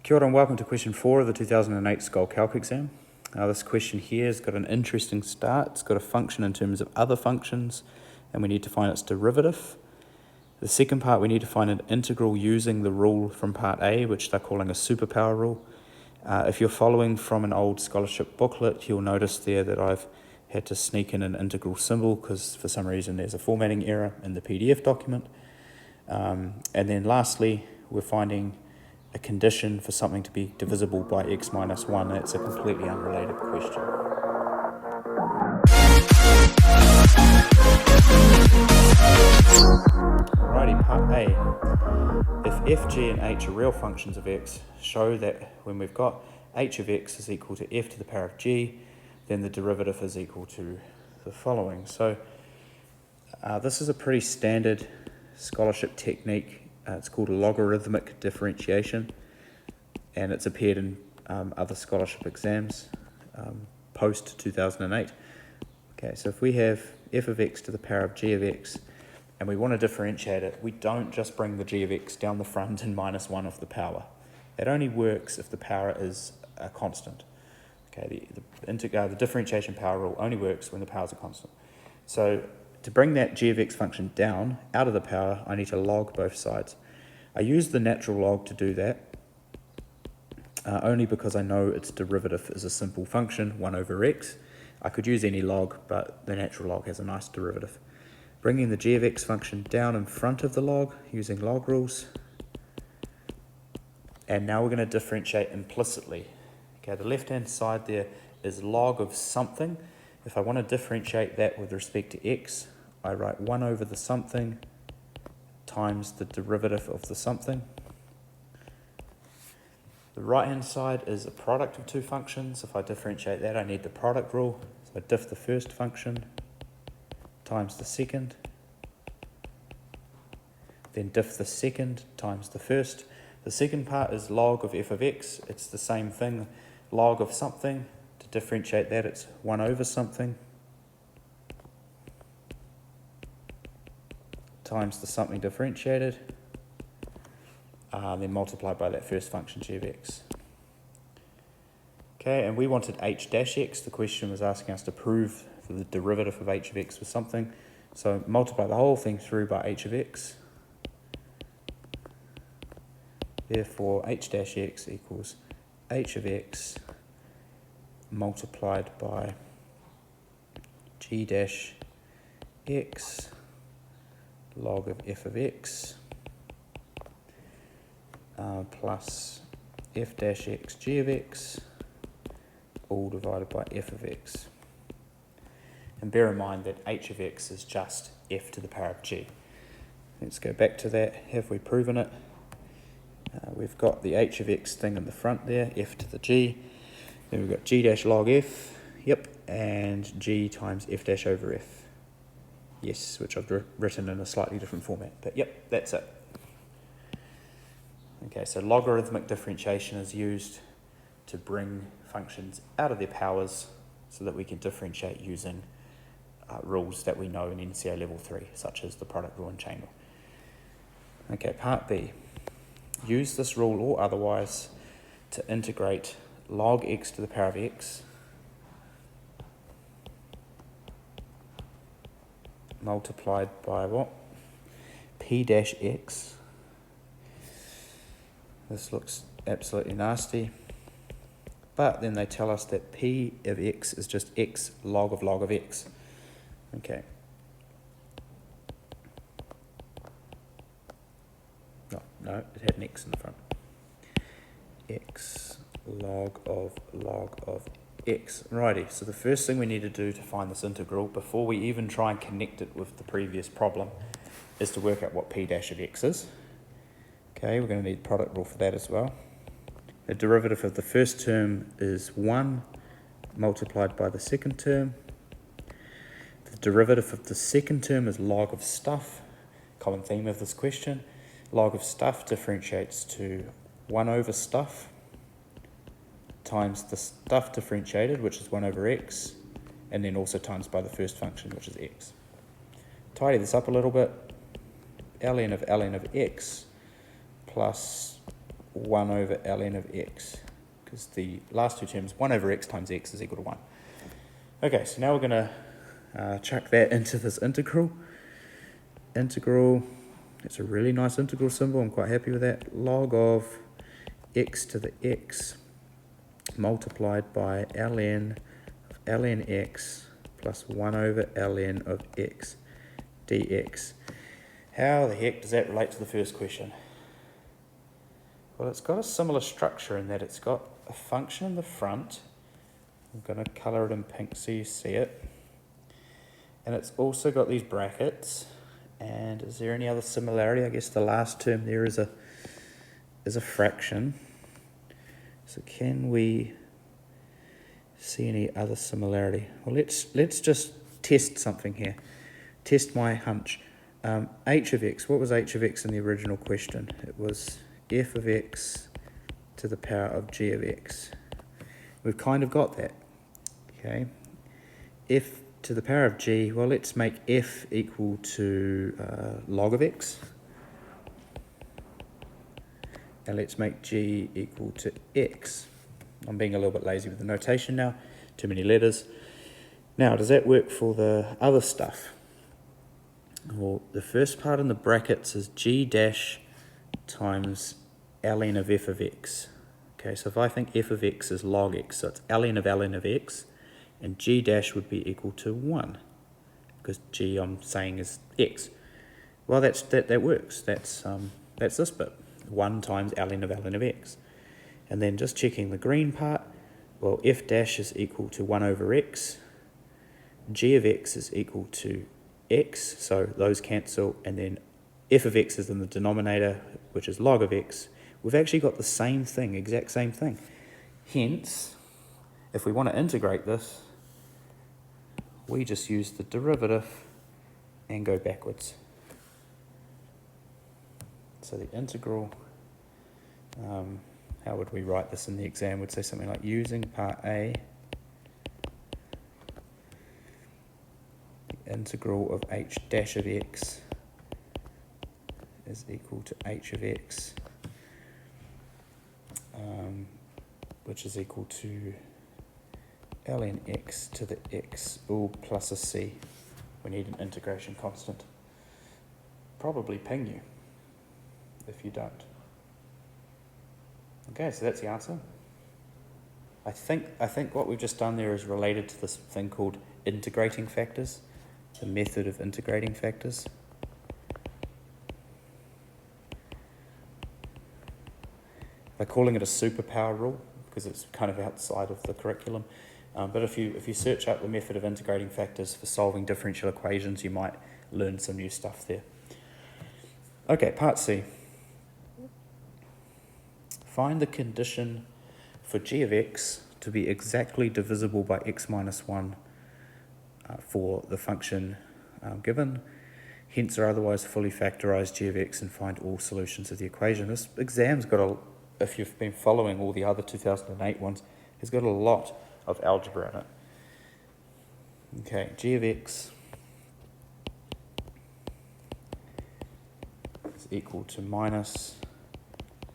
Kia ora and welcome to question 4 of the 2008 Scholl Calc exam. This question here has got an interesting start. It's got a function in terms of other functions and we need to find its derivative. The second part, we need to find an integral using the rule from part A, which they're calling a superpower rule. If you're following from an old scholarship booklet, you'll notice there that I've had to sneak in an integral symbol because for some reason there's a formatting error in the PDF document. And then lastly, we're finding a condition for something to be divisible by x minus 1. That's a completely unrelated question. Alrighty, part A. If f, g and h are real functions of x, show that when we've got h of x is equal to f to the power of g, then the derivative is equal to the following. So this is a pretty standard scholarship technique. It's called logarithmic differentiation, and it's appeared in other scholarship exams post 2008. Okay, so if we have f of x to the power of g of x, and we want to differentiate it, we don't just bring the g of x down the front and minus 1 off the power. It only works if the power is a constant. Okay, the differentiation power rule only works when the power is a constant. So to bring that g of x function down out of the power, I need to log both sides. I use the natural log to do that, only because I know its derivative is a simple function, 1 over x. I could use any log, but the natural log has a nice derivative. Bringing the g of x function down in front of the log using log rules. And now we're going to differentiate implicitly. Okay, the left-hand side there is log of something. If I want to differentiate that with respect to x, I write 1 over the something times the derivative of the something. The right-hand side is a product of two functions. If I differentiate that, I need the product rule. So I diff the first function times the second, then diff the second times the first. The second part is log of f of x. It's the same thing, log of something. To differentiate that, it's 1 over something times the something differentiated, then multiplied by that first function, g of x. Okay, and we wanted h dash x. The question was asking us to prove that the derivative of h of x was something. So multiply the whole thing through by h of x. Therefore, h dash x equals h of x multiplied by g dash x log of f of x plus f dash x g of x all divided by f of x. And bear in mind that h of x is just f to the power of g. Let's go back to that. Have we proven it? We've got the h of x thing in the front there, f to the g. Then we've got g dash log f, yep, and g times f dash over f. Yes, which I've written in a slightly different format, but yep, that's it. Okay, so logarithmic differentiation is used to bring functions out of their powers so that we can differentiate using rules that we know in NCA level 3, such as the product rule and chain rule. Okay, part B. Use this rule or otherwise to integrate log x to the power of x multiplied by what? P dash x. This looks absolutely nasty. But then they tell us that P of x is just x log of x. Okay. No, it had an x in the front. X log of x. Righty, so the first thing we need to do to find this integral before we even try and connect it with the previous problem is to work out what P dash of x is. Okay, we're going to need product rule for that as well. The derivative of the first term is 1 multiplied by the second term. The derivative of the second term is log of stuff, common theme of this question. Log of stuff differentiates to 1 over stuff times the stuff differentiated, which is 1 over x, and then also times by the first function, which is x. Tidy this up a little bit. Ln of x plus 1 over ln of x, because the last two terms, 1 over x times x is equal to 1. Okay, so now we're going to chuck that into this integral. Integral, it's a really nice integral symbol, I'm quite happy with that. Log of x to the x multiplied by ln of ln x plus 1 over ln of x dx. How the heck does that relate to the first question? Well, it's got a similar structure in that it's got a function in the front. I'm going to colour it in pink so you see it. And it's also got these brackets. And is there any other similarity? I guess the last term there is a fraction. So can we see any other similarity? Well, let's just test something here. Test my hunch. H of x, what was h of x in the original question? It was f of x to the power of g of x. We've kind of got that. Okay. F to the power of g, well, let's make f equal to log of x. And let's make g equal to x. I'm being a little bit lazy with the notation now. Too many letters. Now, does that work for the other stuff? Well, the first part in the brackets is g dash times ln of f of x. Okay, so if I think f of x is log x, so it's ln of x, and g dash would be equal to 1, because g I'm saying is x. Well, that works. That's this bit, 1 times ln of x. And then just checking the green part, well, f dash is equal to 1 over x, g of x is equal to x, so those cancel, and then f of x is in the denominator, which is log of x. We've actually got the same thing, exact same thing. Hence, if we want to integrate this, we just use the derivative and go backwards. So the integral, how would we write this in the exam? We'd say something like using part A, the integral of h dash of x is equal to h of x, which is equal to ln x to the x, all plus a c. We need an integration constant. Probably ping you if you don't. Okay, so that's the answer. I think what we've just done there is related to this thing called integrating factors, the method of integrating factors. They're calling it a superpower rule because it's kind of outside of the curriculum. But if you search up the method of integrating factors for solving differential equations, you might learn some new stuff there. Okay, part C. Find the condition for g of x to be exactly divisible by x minus 1 for the function given. Hence or otherwise fully factorise g of x and find all solutions of the equation. This exam's got if you've been following all the other 2008 ones, has got a lot of algebra in it. Okay, g of x is equal to minus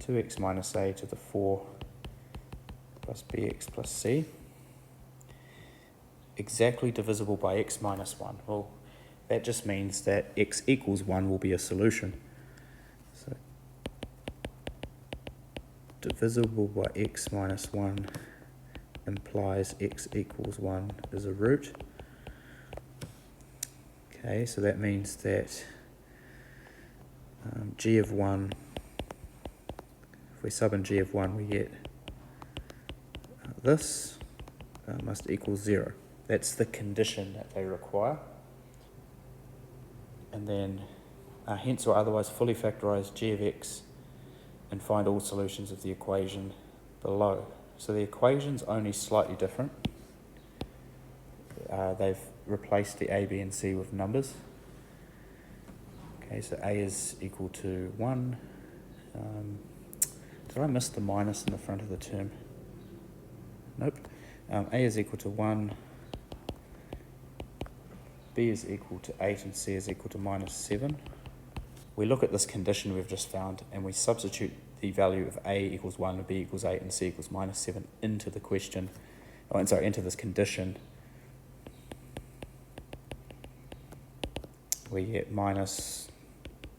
2x minus a to the 4 plus bx plus c. Exactly divisible by x minus 1. Well, that just means that x equals 1 will be a solution. So, divisible by x minus 1 implies x equals 1 is a root. Okay, so that means that g of 1, if we sub in g of 1, we get this must equal 0. That's the condition that they require. And then, hence or otherwise fully factorise g of x and find all solutions of the equation below. So the equation's only slightly different. They've replaced the a, b and c with numbers. Okay, so a is equal to 1. Did I miss the minus in the front of the term? Nope. A is equal to 1, b is equal to 8, and c is equal to minus 7. We look at this condition we've just found and we substitute the value of a equals 1 and b equals 8 and c equals minus 7 into the question, into this condition, we get minus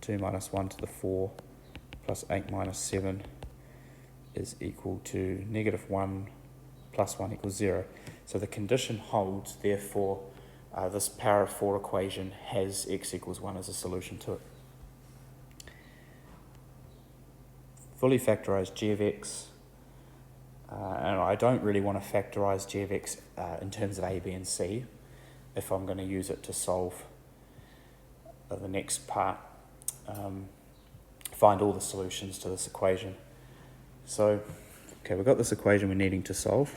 2 minus 1 to the 4 plus 8 minus 7 is equal to negative 1 plus 1 equals 0. So the condition holds, therefore this power of 4 equation has x equals 1 as a solution to it. Fully factorise g of x, and I don't really want to factorise g of x in terms of a, b and c if I'm going to use it to solve the next part, find all the solutions to this equation. So, okay, we've got this equation we're needing to solve.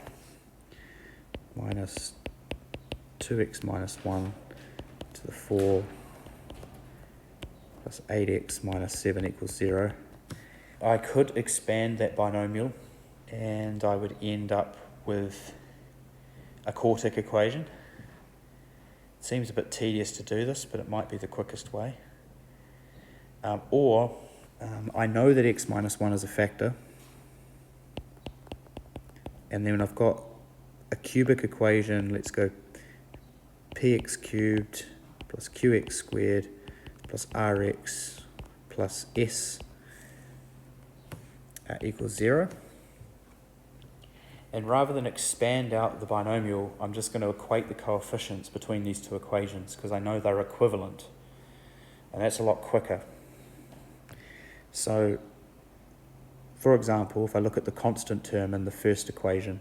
Minus 2x minus 1 to the 4 plus 8x minus 7 equals 0. I could expand that binomial and I would end up with a quartic equation. It seems a bit tedious to do this, but it might be the quickest way. Or I know that x minus 1 is a factor, and then I've got a cubic equation. Let's go px cubed plus qx squared plus rx plus s equals 0. And rather than expand out the binomial, I'm just going to equate the coefficients between these two equations because I know they're equivalent, and that's a lot quicker. So, for example, if I look at the constant term in the first equation,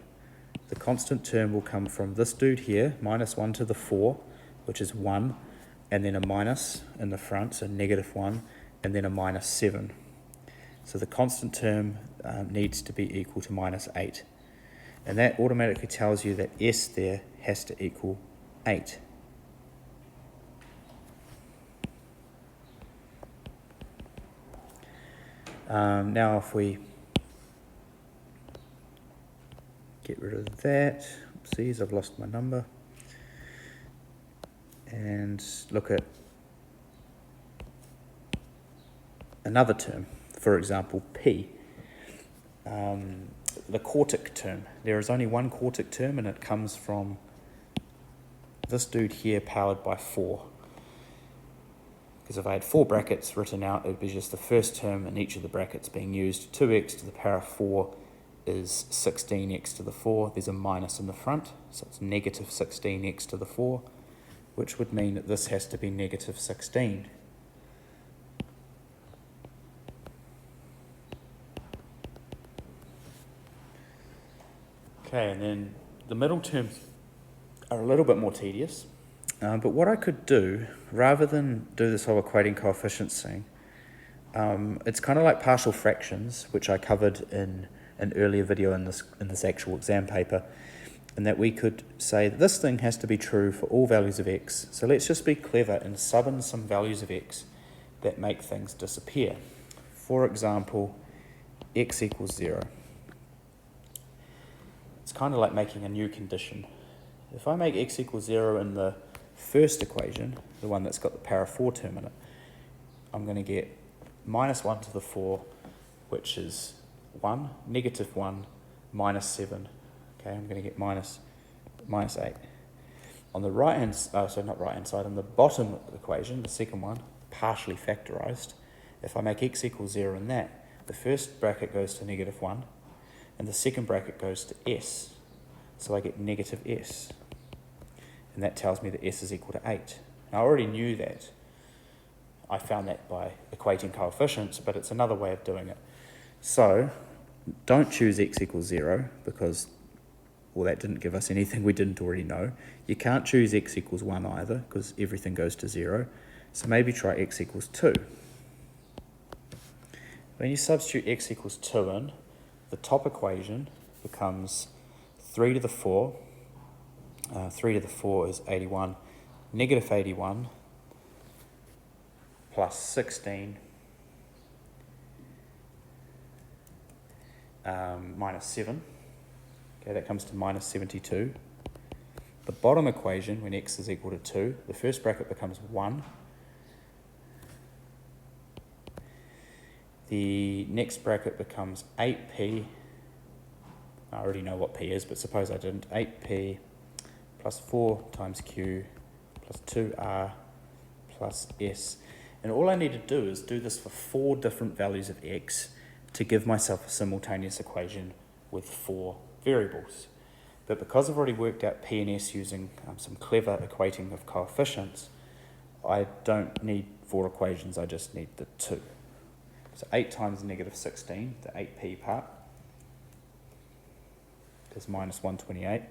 the constant term will come from this dude here, minus 1 to the 4, which is 1, and then a minus in the front, so negative 1, and then a minus 7. So the constant term needs to be equal to minus 8. And that automatically tells you that s there has to equal 8. Now if we get rid of that, oopsies, I've lost my number, and look at another term, for example, p, the quartic term. There is only one quartic term, and it comes from this dude here powered by 4. Because if I had 4 brackets written out, it would be just the first term in each of the brackets being used. 2x to the power of 4 is 16x to the 4. There's a minus in the front, so it's negative 16x to the 4, which would mean that this has to be negative 16. Okay, and then the middle terms are a little bit more tedious. But what I could do, rather than do this whole equating coefficients thing, it's kind of like partial fractions, which I covered in an earlier video in this actual exam paper, and that we could say that this thing has to be true for all values of x. So let's just be clever and sub in some values of x that make things disappear. For example, x equals 0. It's kind of like making a new condition. If I make x equals 0 in the first equation, the one that's got the power of 4 term in it, I'm going to get minus 1 to the 4, which is 1, negative 1, minus 7. Okay, I'm going to get minus 8. On the right-hand, not right-hand side, on the bottom equation, the second one, partially factorised, if I make x equals 0 in that, the first bracket goes to negative 1, and the second bracket goes to s. So I get negative s. And that tells me that s is equal to 8. Now, I already knew that. I found that by equating coefficients, but it's another way of doing it. So, don't choose x equals 0 because, well, that didn't give us anything we didn't already know. You can't choose x equals 1 either because everything goes to 0. So maybe try x equals 2. When you substitute x equals 2 in, the top equation becomes 3 to the 4. 3 to the 4 is 81. Negative 81 plus 16 minus 7. Okay, that comes to minus 72. The bottom equation, when x is equal to 2, the first bracket becomes 1. The next bracket becomes 8p. I already know what p is, but suppose I didn't. 8p plus 4 times q plus 2r plus s. And all I need to do is do this for 4 different values of x to give myself a simultaneous equation with 4 variables. But because I've already worked out p and s using some clever equating of coefficients, I don't need 4 equations, I just need the 2. So 8 times negative 16, the 8p part, is minus 128.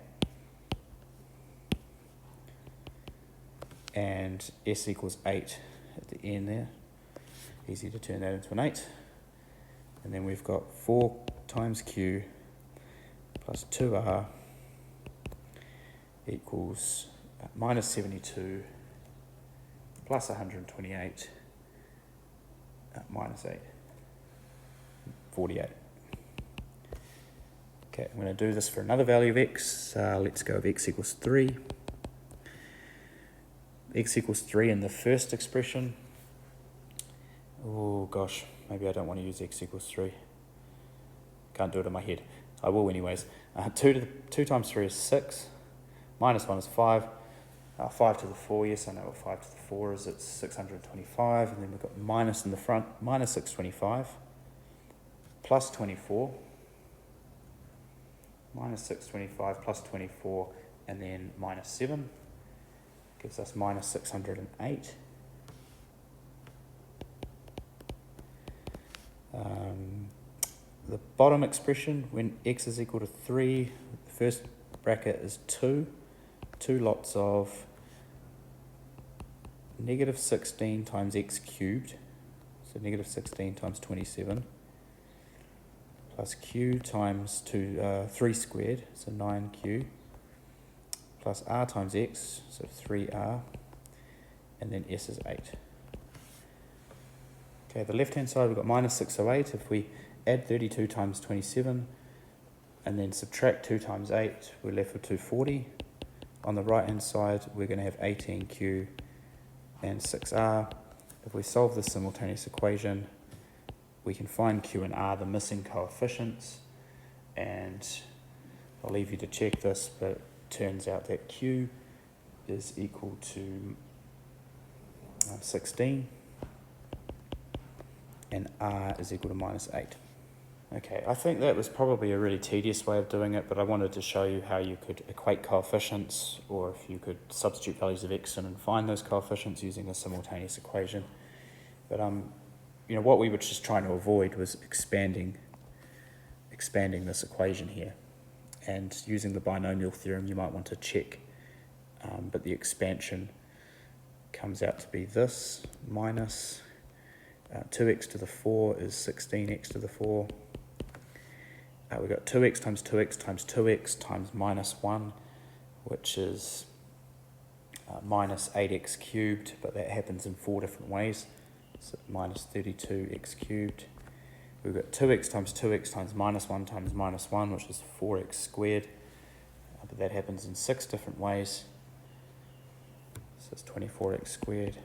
And s equals 8 at the end there. Easy to turn that into an 8. And then we've got 4 times q plus 2r equals minus 72 plus 128 minus 8, 48. Okay, I'm going to do this for another value of x. Let's go with x equals 3. X equals 3 in the first expression. Oh gosh, maybe I don't want to use x equals 3. Can't do it in my head. I will anyways. 2 times 3 is 6. Minus 1 is 5. 5 to the 4, yes, I know what 5 to the 4 is. It's 625. And then we've got minus in the front, minus 625. Plus 24. Minus 625 plus 24, and then minus 7. Gives us minus 608. The bottom expression, when x is equal to 3, the first bracket is 2. 2 lots of negative 16 times x cubed, so negative 16 times 27, plus q times 3 squared, so 9q, plus r times x, so 3r, and then s is 8. Okay, the left-hand side we've got minus 608. If we add 32 times 27 and then subtract 2 times 8, we're left with 240. On the right-hand side, we're going to have 18q and 6r. If we solve this simultaneous equation, we can find q and r, the missing coefficients, and I'll leave you to check this, but it turns out that q is equal to 16 and r is equal to minus 8. Okay, I think that was probably a really tedious way of doing it, but I wanted to show you how you could equate coefficients, or if you could substitute values of x in and find those coefficients using a simultaneous equation. But you know, what we were just trying to avoid was expanding this equation here. And using the binomial theorem, you might want to check, but the expansion comes out to be this, minus 2x to the 4 is 16x to the 4. We've got 2x times 2x times 2x times minus 1, which is minus 8x cubed, but that happens in 4 different ways. So minus 32x cubed. We've got 2x times minus 1 times minus 1, which is 4x squared, but that happens in 6 different ways. So it's 24x squared.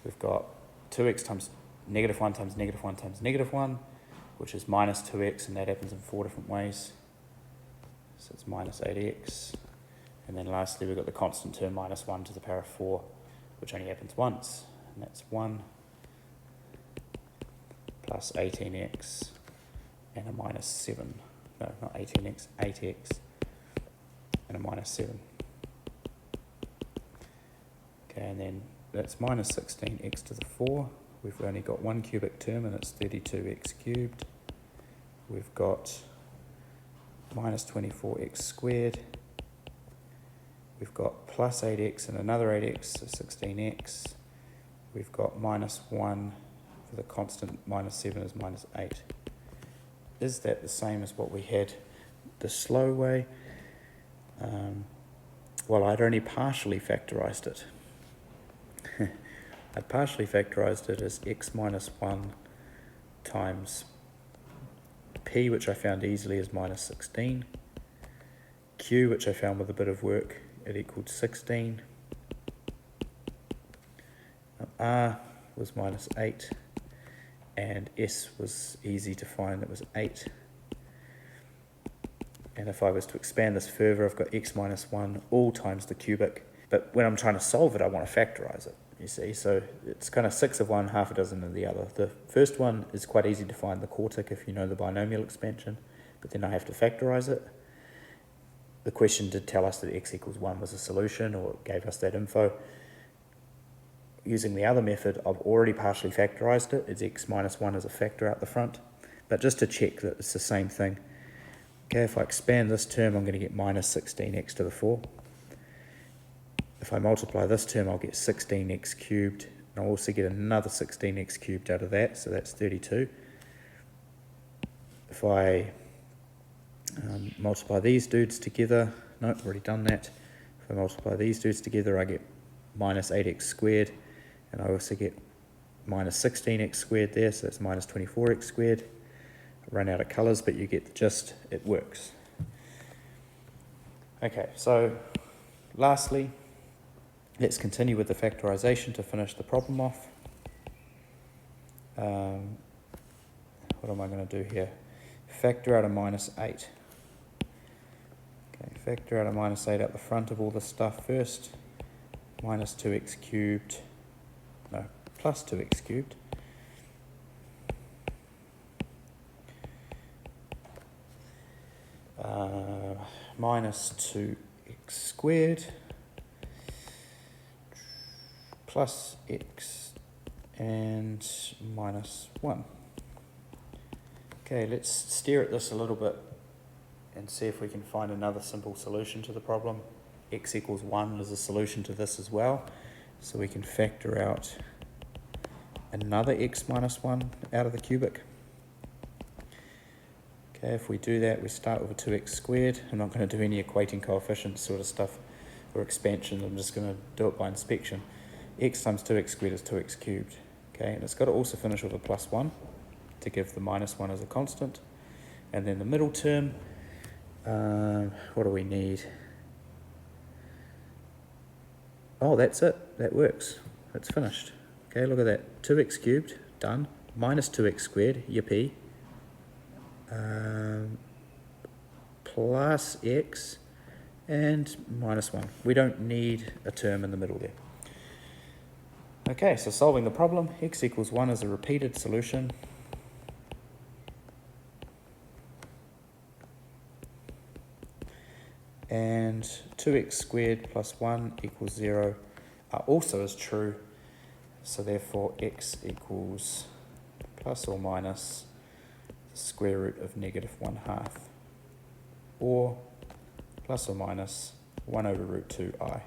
We've got 2x times negative 1 times negative 1 times negative 1, which is minus 2x, and that happens in 4 different ways. So it's minus 8x. And then lastly, we've got the constant term minus 1 to the power of 4, which only happens once, and that's 1 plus 18x and a minus 7. No, not 18x, 8x and a minus 7. Okay, and then that's minus 16x to the 4. We've only got one cubic term, and it's 32x cubed. We've got minus 24x squared. We've got plus 8x and another 8x, so 16x. We've got minus 1 for the constant, minus 7 is minus 8. Is that the same as what we had the slow way? Well, I'd only partially factorised it. I partially factorised it as x minus 1 times p, which I found easily as minus 16, q, which I found with a bit of work, it equaled 16, r was minus 8, and s was easy to find, it was 8. And if I was to expand this further, I've got x minus 1 all times the cubic. But when I'm trying to solve it, I want to factorise it, you see. So it's kind of 6 of one, half a dozen of the other. The first one is quite easy to find, the quartic, if you know the binomial expansion. But then I have to factorise it. The question did tell us that x equals 1 was a solution, or it gave us that info. Using the other method, I've already partially factorised it. It's x minus 1 as a factor out the front. But just to check that it's the same thing, okay, if I expand this term, I'm going to get minus 16x to the 4. If I multiply this term, I'll get 16x cubed. And I'll also get another 16x cubed out of that, so that's 32. If I multiply these dudes together, no, I've already done that. If I multiply these dudes together, I get minus 8x squared. And I also get minus 16x squared there, so that's minus 24x squared. I run out of colours, but you get the gist, it works. Okay, so lastly, let's continue with the factorisation to finish the problem off. What am I going to do here? Factor out a minus 8. Okay, factor out a minus 8 at the front of all this stuff first. Minus 2x cubed. No, plus 2x cubed. Minus 2x squared. Plus x and minus 1. Okay, let's stare at this a little bit and see if we can find another simple solution to the problem. X equals 1 is a solution to this as well, so we can factor out another x minus 1 out of the cubic. Okay, if we do that, we start with a 2x squared. I'm not going to do any equating coefficients sort of stuff or expansion, I'm just going to do it by inspection. X times 2x squared is 2x cubed. Okay, and it's got to also finish with a plus 1 to give the minus 1 as a constant. And then the middle term, what do we need? Oh, that's it. That works. It's finished. Okay, look at that. 2x cubed, done. Minus 2x squared, yippee. Plus x and minus 1. We don't need a term in the middle there. Okay, so solving the problem, x equals 1 is a repeated solution. And 2x squared plus 1 equals 0 also is true. So therefore x equals plus or minus the square root of negative 1/2. Or plus or minus 1 over root 2i.